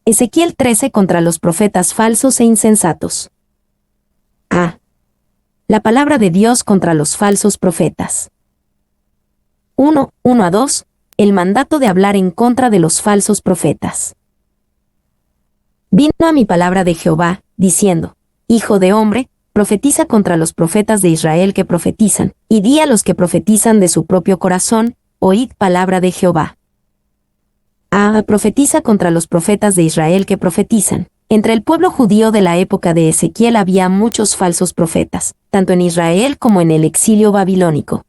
Ezequiel 13 contra los profetas falsos e insensatos. A. La palabra de Dios contra los falsos profetas. 1:1-2. El mandato de hablar en contra de los falsos profetas. Vino a mi palabra de Jehová, diciendo: Hijo de hombre, profetiza contra los profetas de Israel que profetizan, y di a los que profetizan de su propio corazón: oíd palabra de Jehová. Profetiza contra los profetas de Israel que profetizan. Entre el pueblo judío de la época de Ezequiel había muchos falsos profetas, tanto en Israel como en el exilio babilónico.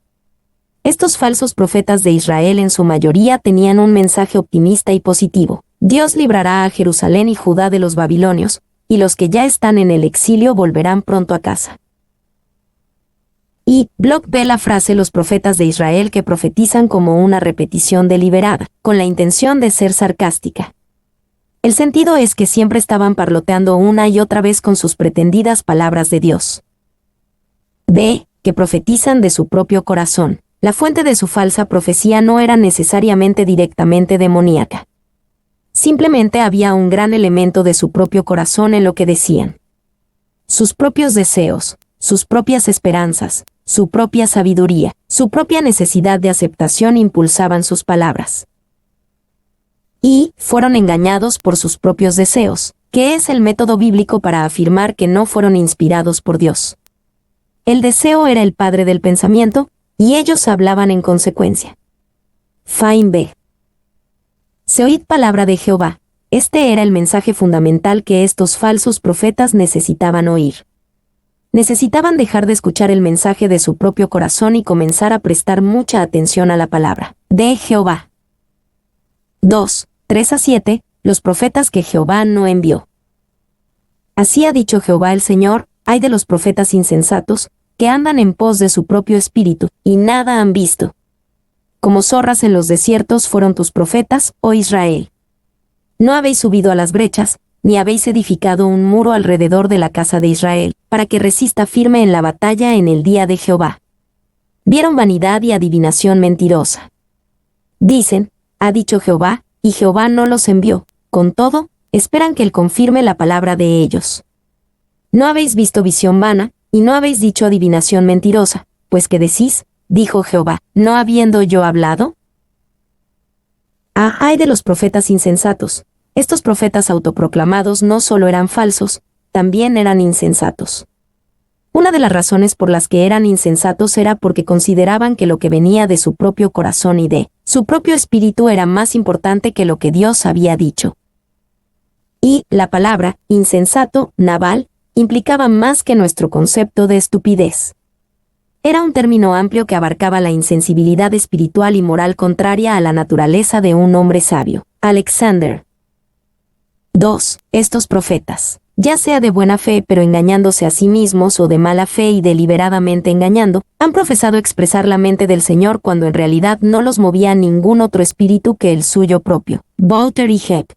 Estos falsos profetas de Israel en su mayoría tenían un mensaje optimista y positivo. Dios librará a Jerusalén y Judá de los babilonios, y los que ya están en el exilio volverán pronto a casa. Y Bloch ve la frase los profetas de Israel que profetizan como una repetición deliberada, con la intención de ser sarcástica. El sentido es que siempre estaban parloteando una y otra vez con sus pretendidas palabras de Dios. B. Que profetizan de su propio corazón. La fuente de su falsa profecía no era necesariamente directamente demoníaca. Simplemente había un gran elemento de su propio corazón en lo que decían. Sus propios deseos, sus propias esperanzas, su propia sabiduría, su propia necesidad de aceptación impulsaban sus palabras. Y fueron engañados por sus propios deseos, que es el método bíblico para afirmar que no fueron inspirados por Dios. El deseo era el padre del pensamiento, y ellos hablaban en consecuencia. Fain B. Se oíd palabra de Jehová. Este era el mensaje fundamental que estos falsos profetas necesitaban oír. Necesitaban dejar de escuchar el mensaje de su propio corazón y comenzar a prestar mucha atención a la palabra de Jehová. 2:3-7. Los profetas que Jehová no envió. Así ha dicho Jehová el Señor: ay de los profetas insensatos, que andan en pos de su propio espíritu, y nada han visto. Como zorras en los desiertos fueron tus profetas, oh Israel. No habéis subido a las brechas, ni habéis edificado un muro alrededor de la casa de Israel, para que resista firme en la batalla en el día de Jehová. Vieron vanidad y adivinación mentirosa. Dicen: ha dicho Jehová, y Jehová no los envió. Con todo, esperan que él confirme la palabra de ellos. No habéis visto visión vana, y no habéis dicho adivinación mentirosa, pues que decís: dijo Jehová, ¿no habiendo yo hablado? Ay de los profetas insensatos. Estos profetas autoproclamados no solo eran falsos, también eran insensatos. Una de las razones por las que eran insensatos era porque consideraban que lo que venía de su propio corazón y de su propio espíritu era más importante que lo que Dios había dicho. Y la palabra insensato, Nabal, implicaba más que nuestro concepto de estupidez. Era un término amplio que abarcaba la insensibilidad espiritual y moral contraria a la naturaleza de un hombre sabio. Alexander. 2. Estos profetas, ya sea de buena fe pero engañándose a sí mismos o de mala fe y deliberadamente engañando, han profesado expresar la mente del Señor cuando en realidad no los movía ningún otro espíritu que el suyo propio. Walter y Heck.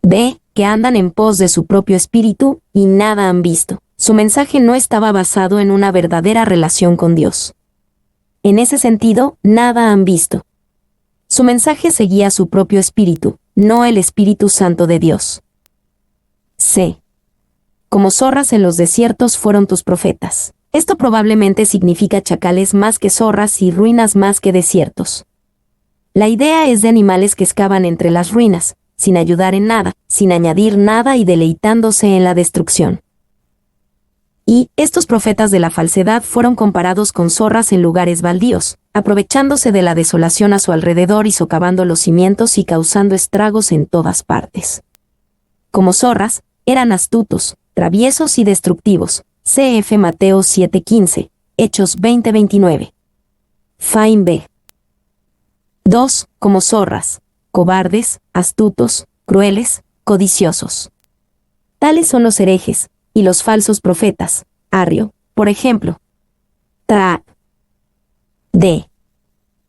B. Que andan en pos de su propio espíritu, y nada han visto. Su mensaje no estaba basado en una verdadera relación con Dios. En ese sentido, nada han visto. Su mensaje seguía su propio espíritu, no el Espíritu Santo de Dios. C. Como zorras en los desiertos fueron tus profetas. Esto probablemente significa chacales más que zorras y ruinas más que desiertos. La idea es de animales que excavan entre las ruinas, sin ayudar en nada, sin añadir nada y deleitándose en la destrucción. Y estos profetas de la falsedad fueron comparados con zorras en lugares baldíos, aprovechándose de la desolación a su alrededor y socavando los cimientos y causando estragos en todas partes. Como zorras, eran astutos, traviesos y destructivos. Cf. Mateo 7:15, Hechos 20:29. Fain B. 2. Como zorras, cobardes, astutos, crueles, codiciosos. Tales son los herejes y los falsos profetas. Arrio, por ejemplo. D.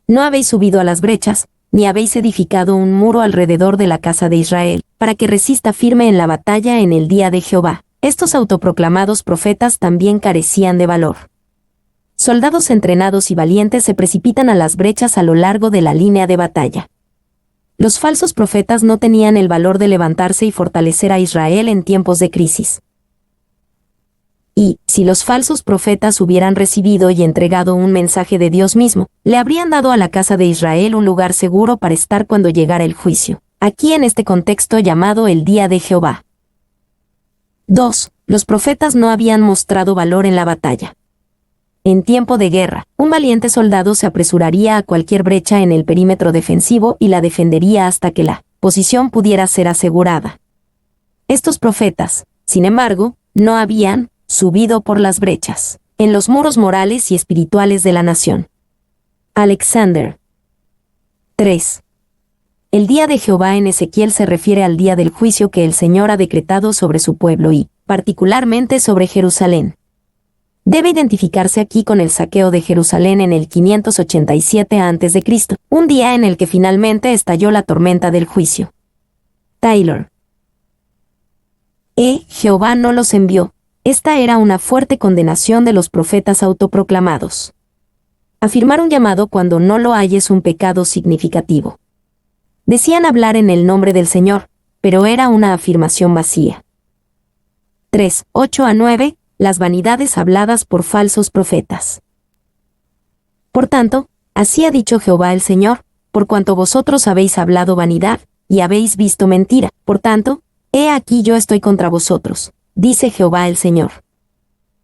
No habéis subido a las brechas, ni habéis edificado un muro alrededor de la casa de Israel, para que resista firme en la batalla en el día de Jehová. Estos autoproclamados profetas también carecían de valor. Soldados entrenados y valientes se precipitan a las brechas a lo largo de la línea de batalla. Los falsos profetas no tenían el valor de levantarse y fortalecer a Israel en tiempos de crisis. Y, si los falsos profetas hubieran recibido y entregado un mensaje de Dios mismo, le habrían dado a la casa de Israel un lugar seguro para estar cuando llegara el juicio, aquí en este contexto llamado el Día de Jehová. 2. Los profetas no habían mostrado valor en la batalla. En tiempo de guerra, un valiente soldado se apresuraría a cualquier brecha en el perímetro defensivo y la defendería hasta que la posición pudiera ser asegurada. Estos profetas, sin embargo, no habían subido por las brechas en los muros morales y espirituales de la nación. Alexander. 3. El día de Jehová en Ezequiel se refiere al día del juicio que el Señor ha decretado sobre su pueblo y, particularmente, sobre Jerusalén. Debe identificarse aquí con el saqueo de Jerusalén en el 587 a.C., un día en el que finalmente estalló la tormenta del juicio. Taylor. Jehová no los envió. Esta era una fuerte condenación de los profetas autoproclamados. Afirmar un llamado cuando no lo hay es un pecado significativo. Decían hablar en el nombre del Señor, pero era una afirmación vacía. 3, 8 a 9. Las vanidades habladas por falsos profetas. Por tanto, así ha dicho Jehová el Señor, por cuanto vosotros habéis hablado vanidad, y habéis visto mentira, por tanto, he aquí yo estoy contra vosotros, dice Jehová el Señor.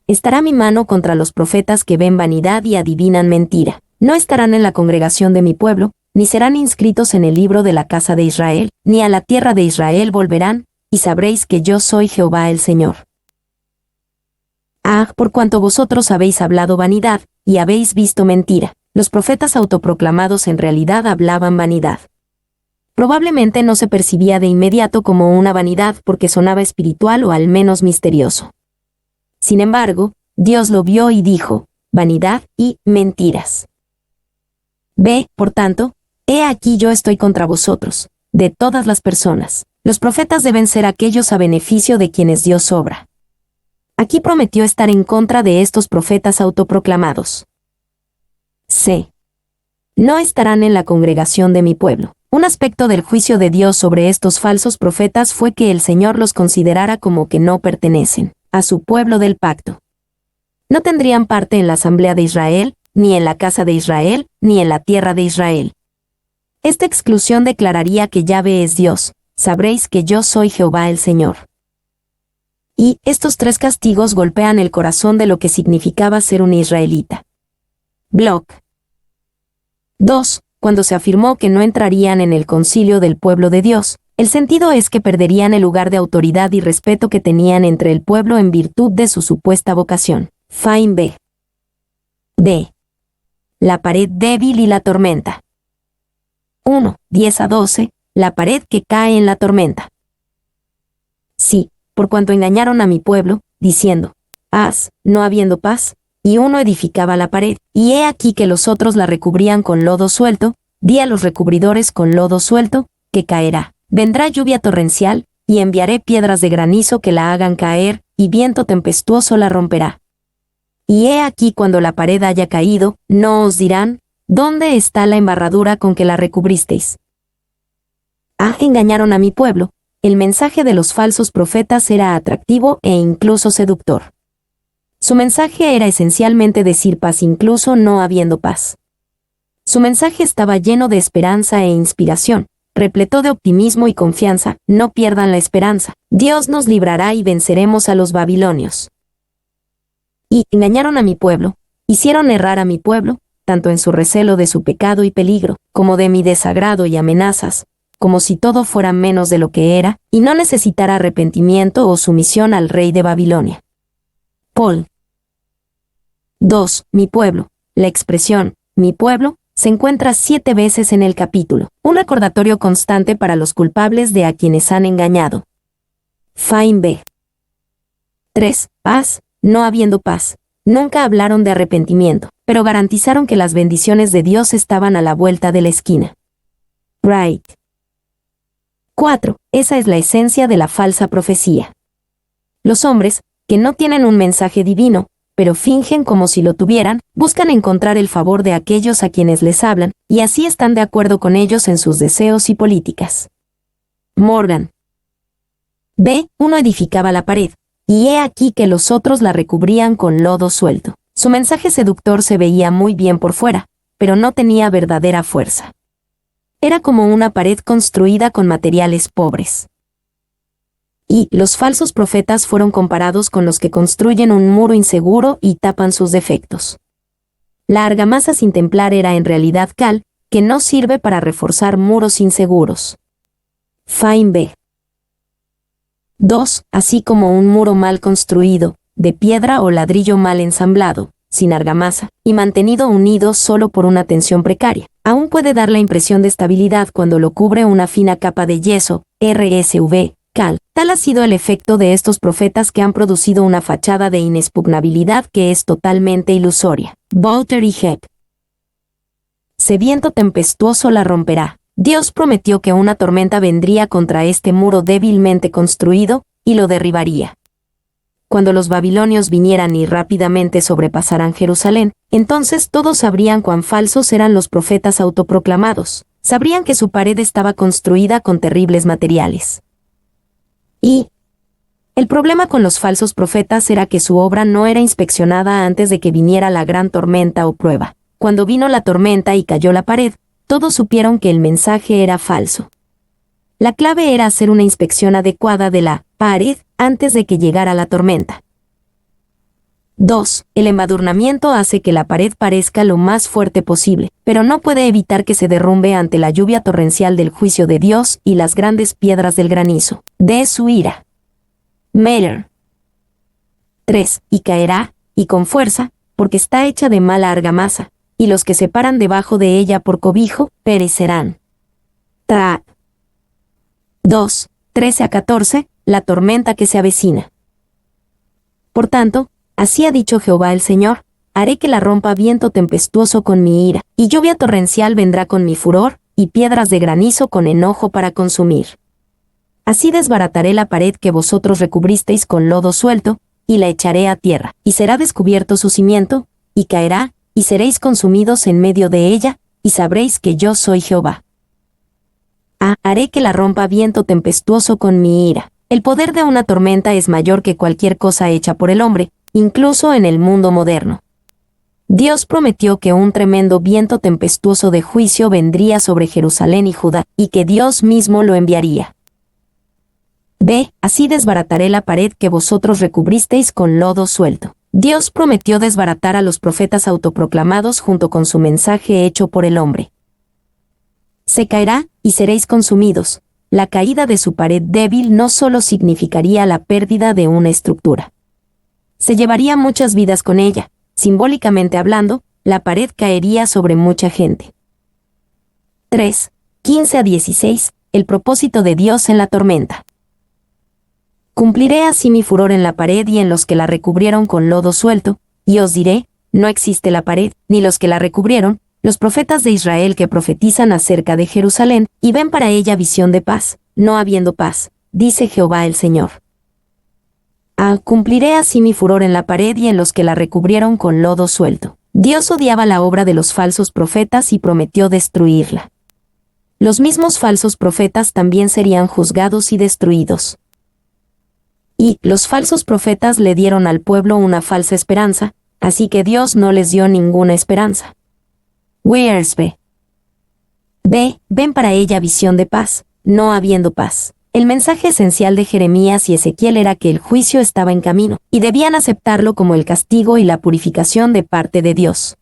Estará mi mano contra los profetas que ven vanidad y adivinan mentira. No estarán en la congregación de mi pueblo, ni serán inscritos en el libro de la casa de Israel, ni a la tierra de Israel volverán, y sabréis que yo soy Jehová el Señor. Por cuanto vosotros habéis hablado vanidad, y habéis visto mentira. Los profetas autoproclamados en realidad hablaban vanidad. Probablemente no se percibía de inmediato como una vanidad porque sonaba espiritual o al menos misterioso. Sin embargo, Dios lo vio y dijo, vanidad y mentiras. Por tanto, he aquí yo estoy contra vosotros, de todas las personas. Los profetas deben ser aquellos a beneficio de quienes Dios obra. Aquí prometió estar en contra de estos profetas autoproclamados. C. No estarán en la congregación de mi pueblo. Un aspecto del juicio de Dios sobre estos falsos profetas fue que el Señor los considerara como que no pertenecen a su pueblo del pacto. No tendrían parte en la asamblea de Israel, ni en la casa de Israel, ni en la tierra de Israel. Esta exclusión declararía que Yahvé es Dios. Sabréis que yo soy Jehová el Señor. Y estos tres castigos golpean el corazón de lo que significaba ser un israelita. Block. 2. Cuando se afirmó que no entrarían en el concilio del pueblo de Dios, el sentido es que perderían el lugar de autoridad y respeto que tenían entre el pueblo en virtud de su supuesta vocación. Fine B. D. La pared débil y la tormenta. 1, 10 a 12. La pared que cae en la tormenta. Sí, por cuanto engañaron a mi pueblo, diciendo, no habiendo paz, y uno edificaba la pared, y he aquí que los otros la recubrían con lodo suelto, di a los recubridores con lodo suelto, que caerá. Vendrá lluvia torrencial, y enviaré piedras de granizo que la hagan caer, y viento tempestuoso la romperá. Y he aquí cuando la pared haya caído, no os dirán, ¿dónde está la embarradura con que la recubristeis? Engañaron a mi pueblo. El mensaje de los falsos profetas era atractivo e incluso seductor. Su mensaje era esencialmente decir paz incluso no habiendo paz. Su mensaje estaba lleno de esperanza e inspiración, repleto de optimismo y confianza. No pierdan la esperanza. Dios nos librará y venceremos a los babilonios. Y engañaron a mi pueblo, hicieron errar a mi pueblo, tanto en su recelo de su pecado y peligro, como de mi desagrado y amenazas, como si todo fuera menos de lo que era, y no necesitara arrepentimiento o sumisión al rey de Babilonia. Paul. 2. Mi pueblo. La expresión, mi pueblo, se encuentra 7 veces en el capítulo, un recordatorio constante para los culpables de a quienes han engañado. Fine B. 3. Paz. No habiendo paz. Nunca hablaron de arrepentimiento, pero garantizaron que las bendiciones de Dios estaban a la vuelta de la esquina. Wright. 4. Esa es la esencia de la falsa profecía. Los hombres, que no tienen un mensaje divino, pero fingen como si lo tuvieran, buscan encontrar el favor de aquellos a quienes les hablan, y así están de acuerdo con ellos en sus deseos y políticas. Morgan. B. Uno edificaba la pared, y he aquí que los otros la recubrían con lodo suelto. Su mensaje seductor se veía muy bien por fuera, pero no tenía verdadera fuerza. Era como una pared construida con materiales pobres. Y los falsos profetas fueron comparados con los que construyen un muro inseguro y tapan sus defectos. La argamasa sin templar era en realidad cal, que no sirve para reforzar muros inseguros. Fine B. 2. Así como un muro mal construido, de piedra o ladrillo mal ensamblado, sin argamasa, y mantenido unido solo por una tensión precaria, aún puede dar la impresión de estabilidad cuando lo cubre una fina capa de yeso, RSV, cal. Tal ha sido el efecto de estos profetas que han producido una fachada de inexpugnabilidad que es totalmente ilusoria. Bolter y Hepp. Ese viento tempestuoso la romperá. Dios prometió que una tormenta vendría contra este muro débilmente construido, y lo derribaría. Cuando los babilonios vinieran y rápidamente sobrepasaran Jerusalén, entonces todos sabrían cuán falsos eran los profetas autoproclamados. Sabrían que su pared estaba construida con terribles materiales. Y el problema con los falsos profetas era que su obra no era inspeccionada antes de que viniera la gran tormenta o prueba. Cuando vino la tormenta y cayó la pared, todos supieron que el mensaje era falso. La clave era hacer una inspección adecuada de la pared antes de que llegara la tormenta. 2. El embadurnamiento hace que la pared parezca lo más fuerte posible, pero no puede evitar que se derrumbe ante la lluvia torrencial del juicio de Dios y las grandes piedras del granizo de su ira. Meller. 3. Y caerá, y con fuerza, porque está hecha de mala argamasa, y los que se paran debajo de ella por cobijo, perecerán. Taat. 2. 13-14, la tormenta que se avecina. Por tanto, así ha dicho Jehová el Señor, haré que la rompa viento tempestuoso con mi ira, y lluvia torrencial vendrá con mi furor, y piedras de granizo con enojo para consumir. Así desbarataré la pared que vosotros recubristeis con lodo suelto, y la echaré a tierra, y será descubierto su cimiento, y caerá, y seréis consumidos en medio de ella, y sabréis que yo soy Jehová. Haré que la rompa viento tempestuoso con mi ira. El poder de una tormenta es mayor que cualquier cosa hecha por el hombre, incluso en el mundo moderno. Dios prometió que un tremendo viento tempestuoso de juicio vendría sobre Jerusalén y Judá, y que Dios mismo lo enviaría. B. Así desbarataré la pared que vosotros recubristeis con lodo suelto. Dios prometió desbaratar a los profetas autoproclamados junto con su mensaje hecho por el hombre. Se caerá, y seréis consumidos. La caída de su pared débil no solo significaría la pérdida de una estructura. Se llevaría muchas vidas con ella. Simbólicamente hablando, la pared caería sobre mucha gente. 3. 15-16. El propósito de Dios en la tormenta. Cumpliré así mi furor en la pared y en los que la recubrieron con lodo suelto, y os diré, no existe la pared, ni los que la recubrieron, los profetas de Israel que profetizan acerca de Jerusalén, y ven para ella visión de paz, no habiendo paz, dice Jehová el Señor. Cumpliré así mi furor en la pared y en los que la recubrieron con lodo suelto. Dios odiaba la obra de los falsos profetas y prometió destruirla. Los mismos falsos profetas también serían juzgados y destruidos. Y los falsos profetas le dieron al pueblo una falsa esperanza, así que Dios no les dio ninguna esperanza. Wiersbe. B. Ven para ella visión de paz, no habiendo paz. El mensaje esencial de Jeremías y Ezequiel era que el juicio estaba en camino, y debían aceptarlo como el castigo y la purificación de parte de Dios.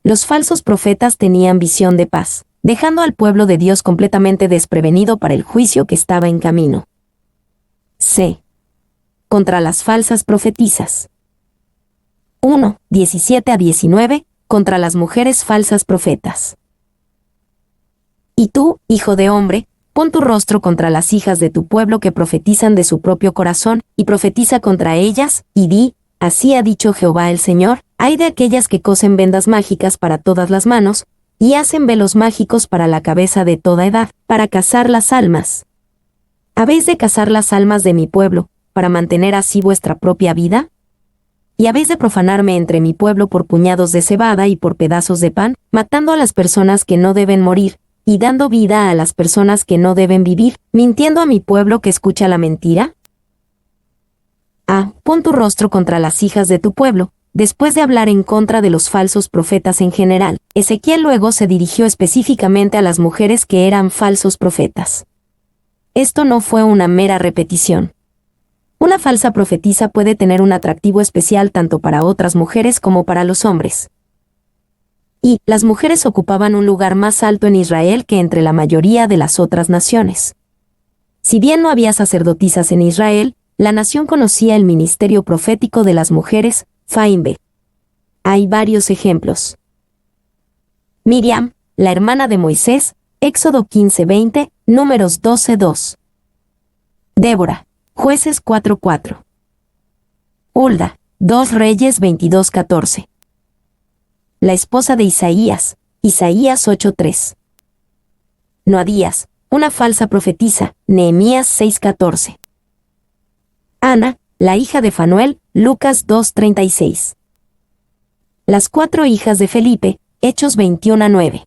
Los falsos profetas tenían visión de paz, dejando al pueblo de Dios completamente desprevenido para el juicio que estaba en camino. C. Contra las falsas profetisas. 1. 17-19. Contra las mujeres falsas profetas. Y tú, hijo de hombre, pon tu rostro contra las hijas de tu pueblo que profetizan de su propio corazón, y profetiza contra ellas, y di, así ha dicho Jehová el Señor, hay de aquellas que cosen vendas mágicas para todas las manos, y hacen velos mágicos para la cabeza de toda edad, para cazar las almas. ¿Habéis de cazar las almas de mi pueblo, para mantener así vuestra propia vida? y habéis de profanarme entre mi pueblo por puñados de cebada y por pedazos de pan, matando a las personas que no deben morir, y dando vida a las personas que no deben vivir, mintiendo a mi pueblo que escucha la mentira? Pon tu rostro contra las hijas de tu pueblo. Después de hablar en contra de los falsos profetas en general, Ezequiel luego se dirigió específicamente a las mujeres que eran falsos profetas. Esto no fue una mera repetición. Una falsa profetisa puede tener un atractivo especial tanto para otras mujeres como para los hombres. Y las mujeres ocupaban un lugar más alto en Israel que entre la mayoría de las otras naciones. Si bien no había sacerdotisas en Israel, la nación conocía el ministerio profético de las mujeres, Faimbe. Hay varios ejemplos. Miriam, la hermana de Moisés, Éxodo 15:20, Números 12:2. Débora, Jueces 4:4. Hulda, 2 Reyes 22:14. La esposa de Isaías, Isaías 8:3. Noadías, una falsa profetisa, Nehemías 6:14. Ana, la hija de Fanuel, Lucas 2:36. Las 4 hijas de Felipe, Hechos 21:9.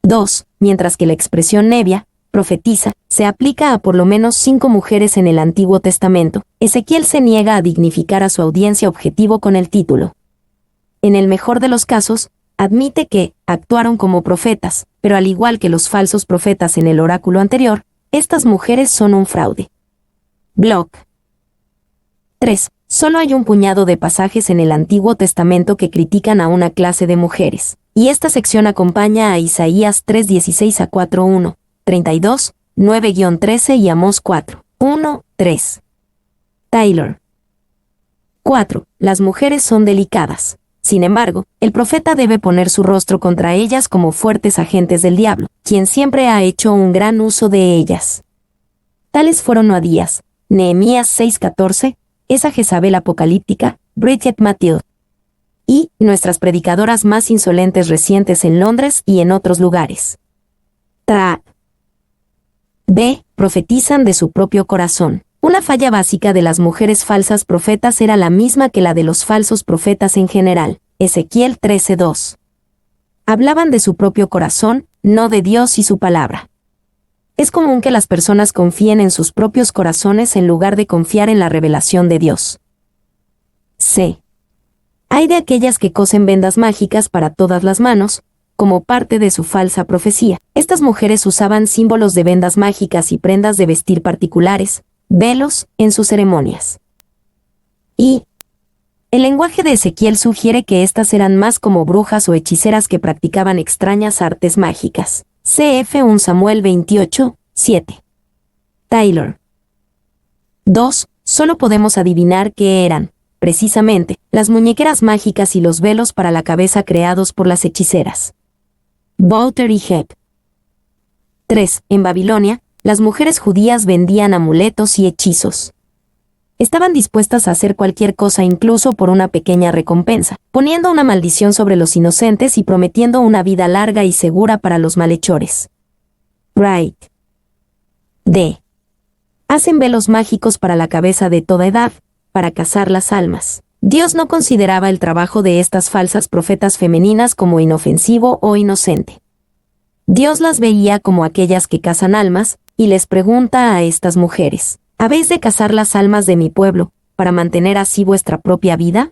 2. Mientras que la expresión nevia, profetiza, se aplica a por lo menos 5 mujeres en el Antiguo Testamento, Ezequiel se niega a dignificar a su audiencia objetivo con el título. En el mejor de los casos, admite que actuaron como profetas, pero al igual que los falsos profetas en el oráculo anterior, estas mujeres son un fraude. Block. 3. Solo hay un puñado de pasajes en el Antiguo Testamento que critican a una clase de mujeres, y esta sección acompaña a Isaías 3:16-4:1, 32, 9-13 y Amós 4:1-3. Taylor. 4. Las mujeres son delicadas. Sin embargo, el profeta debe poner su rostro contra ellas como fuertes agentes del diablo, quien siempre ha hecho un gran uso de ellas. Tales fueron Noadías, Nehemías 6:14, esa Jezabel apocalíptica, Bridget Mathieu. Y nuestras predicadoras más insolentes recientes en Londres y en otros lugares. B. Profetizan de su propio corazón. Una falla básica de las mujeres falsas profetas era la misma que la de los falsos profetas en general. Ezequiel 13:2. Hablaban de su propio corazón, no de Dios y su palabra. Es común que las personas confíen en sus propios corazones en lugar de confiar en la revelación de Dios. C. Hay de aquellas que cosen vendas mágicas para todas las manos, como parte de su falsa profecía. Estas mujeres usaban símbolos de vendas mágicas y prendas de vestir particulares, velos, en sus ceremonias. Y el lenguaje de Ezequiel sugiere que estas eran más como brujas o hechiceras que practicaban extrañas artes mágicas. Cf. 1 Samuel 28:7. Taylor. 2. Solo podemos adivinar qué eran, precisamente, las muñequeras mágicas y los velos para la cabeza creados por las hechiceras. Bolter y Hepp. 3. En Babilonia, las mujeres judías vendían amuletos y hechizos. Estaban dispuestas a hacer cualquier cosa incluso por una pequeña recompensa, poniendo una maldición sobre los inocentes y prometiendo una vida larga y segura para los malhechores. Wright. D. Hacen velos mágicos para la cabeza de toda edad, para cazar las almas. Dios no consideraba el trabajo de estas falsas profetas femeninas como inofensivo o inocente. Dios las veía como aquellas que cazan almas, y les pregunta a estas mujeres: ¿habéis de cazar las almas de mi pueblo, para mantener así vuestra propia vida?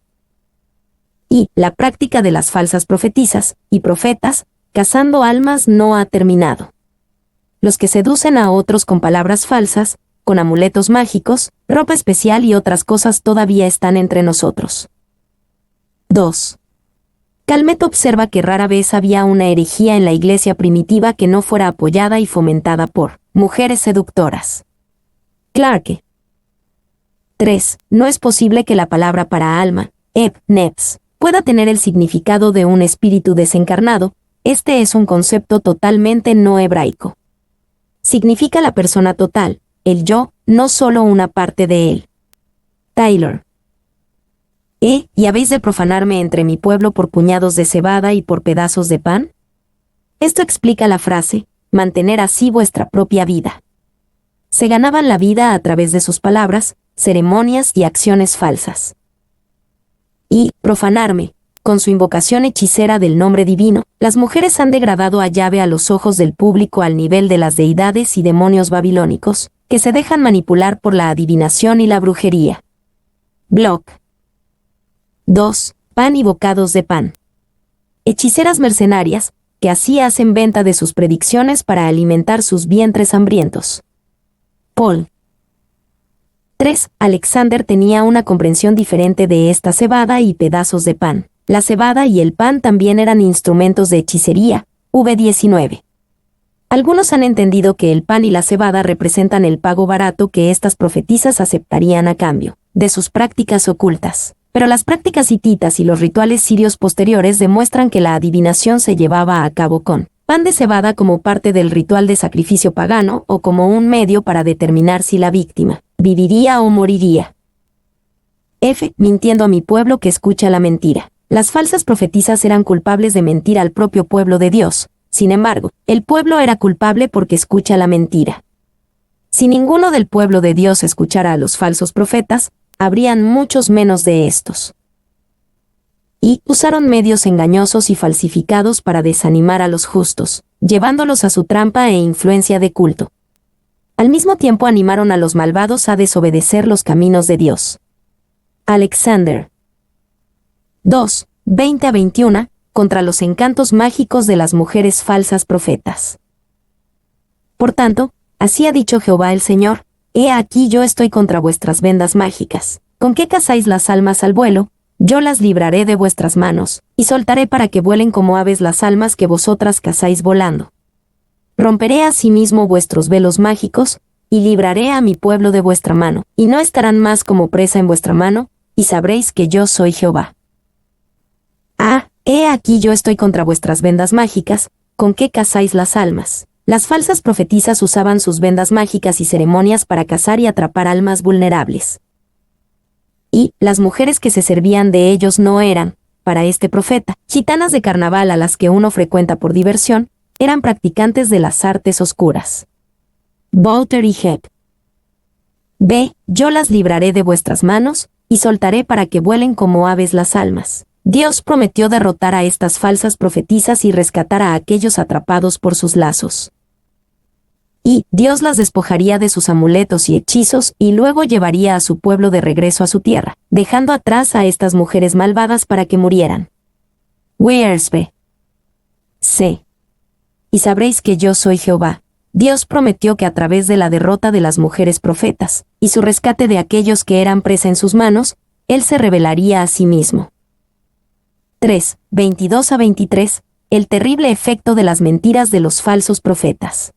Y la práctica de las falsas profetisas y profetas, cazando almas, no ha terminado. Los que seducen a otros con palabras falsas, con amuletos mágicos, ropa especial y otras cosas todavía están entre nosotros. 2. Calmet observa que rara vez había una herejía en la iglesia primitiva que no fuera apoyada y fomentada por mujeres seductoras. Clarke. 3. No es posible que la palabra para alma, nefs, pueda tener el significado de un espíritu desencarnado. Este es un concepto totalmente no hebraico. Significa la persona total, el yo, no solo una parte de él. Taylor. ¿Y habéis de profanarme entre mi pueblo por puñados de cebada y por pedazos de pan? Esto explica la frase, mantener así vuestra propia vida. Se ganaban la vida a través de sus palabras, ceremonias y acciones falsas. y profanarme. Con su invocación hechicera del nombre divino, las mujeres han degradado a Yahvé a los ojos del público al nivel de las deidades y demonios babilónicos, que se dejan manipular por la adivinación y la brujería. Block 2. Pan y bocados de pan. Hechiceras mercenarias, que así hacen venta de sus predicciones para alimentar sus vientres hambrientos. Paul 3. Alexander tenía una comprensión diferente de esta cebada y pedazos de pan. La cebada y el pan también eran instrumentos de hechicería. V19. Algunos han entendido que el pan y la cebada representan el pago barato que estas profetisas aceptarían a cambio de sus prácticas ocultas. Pero las prácticas hititas y los rituales sirios posteriores demuestran que la adivinación se llevaba a cabo con pan de cebada como parte del ritual de sacrificio pagano o como un medio para determinar si la víctima viviría o moriría. F. Mintiendo a mi pueblo que escucha la mentira. Las falsas profetisas eran culpables de mentir al propio pueblo de Dios. Sin embargo, el pueblo era culpable porque escucha la mentira. Si ninguno del pueblo de Dios escuchara a los falsos profetas, habrían muchos menos de estos. Y usaron medios engañosos y falsificados para desanimar a los justos, llevándolos a su trampa e influencia de culto. Al mismo tiempo animaron a los malvados a desobedecer los caminos de Dios. Alexander 2, 20-21, contra los encantos mágicos de las mujeres falsas profetas. Por tanto, así ha dicho Jehová el Señor: he aquí yo estoy contra vuestras vendas mágicas, con que cazáis las almas al vuelo, yo las libraré de vuestras manos, y soltaré para que vuelen como aves las almas que vosotras cazáis volando. Romperé asimismo vuestros velos mágicos, y libraré a mi pueblo de vuestra mano, y no estarán más como presa en vuestra mano, y sabréis que yo soy Jehová. He aquí yo estoy contra vuestras vendas mágicas, con que cazáis las almas. Las falsas profetisas usaban sus vendas mágicas y ceremonias para cazar y atrapar almas vulnerables. Y las mujeres que se servían de ellos no eran, para este profeta, gitanas de carnaval a las que uno frecuenta por diversión, eran practicantes de las artes oscuras. Bolter y Hebb. B. Yo las libraré de vuestras manos, y soltaré para que vuelen como aves las almas. Dios prometió derrotar a estas falsas profetisas y rescatar a aquellos atrapados por sus lazos. Y Dios las despojaría de sus amuletos y hechizos y luego llevaría a su pueblo de regreso a su tierra, dejando atrás a estas mujeres malvadas para que murieran. Wiersbe. C. Y sabréis que yo soy Jehová. Dios prometió que a través de la derrota de las mujeres profetas, y su rescate de aquellos que eran presa en sus manos, Él se revelaría a sí mismo. 3, 22-23, el terrible efecto de las mentiras de los falsos profetas.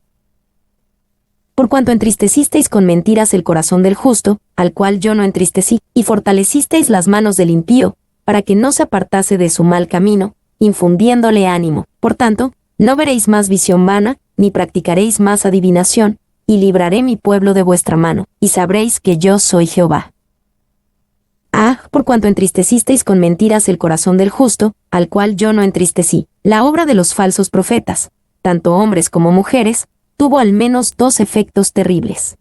Por cuanto entristecisteis con mentiras el corazón del justo, al cual yo no entristecí, y fortalecisteis las manos del impío, para que no se apartase de su mal camino, infundiéndole ánimo. Por tanto, no veréis más visión vana, ni practicaréis más adivinación, y libraré mi pueblo de vuestra mano, y sabréis que yo soy Jehová. Por cuanto entristecisteis con mentiras el corazón del justo, al cual yo no entristecí. La obra de los falsos profetas, tanto hombres como mujeres, tuvo al menos dos efectos terribles.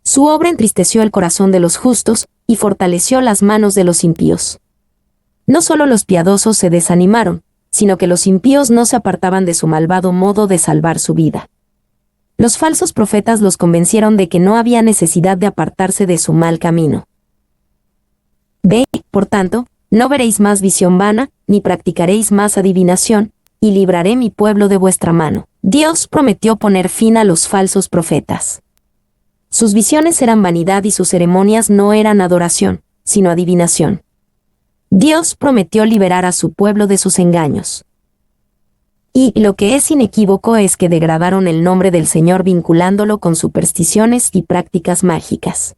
Su obra entristeció el corazón de los justos, y fortaleció las manos de los impíos. No solo los piadosos se desanimaron, sino que los impíos no se apartaban de su malvado modo de salvar su vida. Los falsos profetas los convencieron de que no había necesidad de apartarse de su mal camino. B. Por tanto, no veréis más visión vana, ni practicaréis más adivinación, y libraré mi pueblo de vuestra mano. Dios prometió poner fin a los falsos profetas. Sus visiones eran vanidad y sus ceremonias no eran adoración, sino adivinación. Dios prometió liberar a su pueblo de sus engaños. Y lo que es inequívoco es que degradaron el nombre del Señor vinculándolo con supersticiones y prácticas mágicas.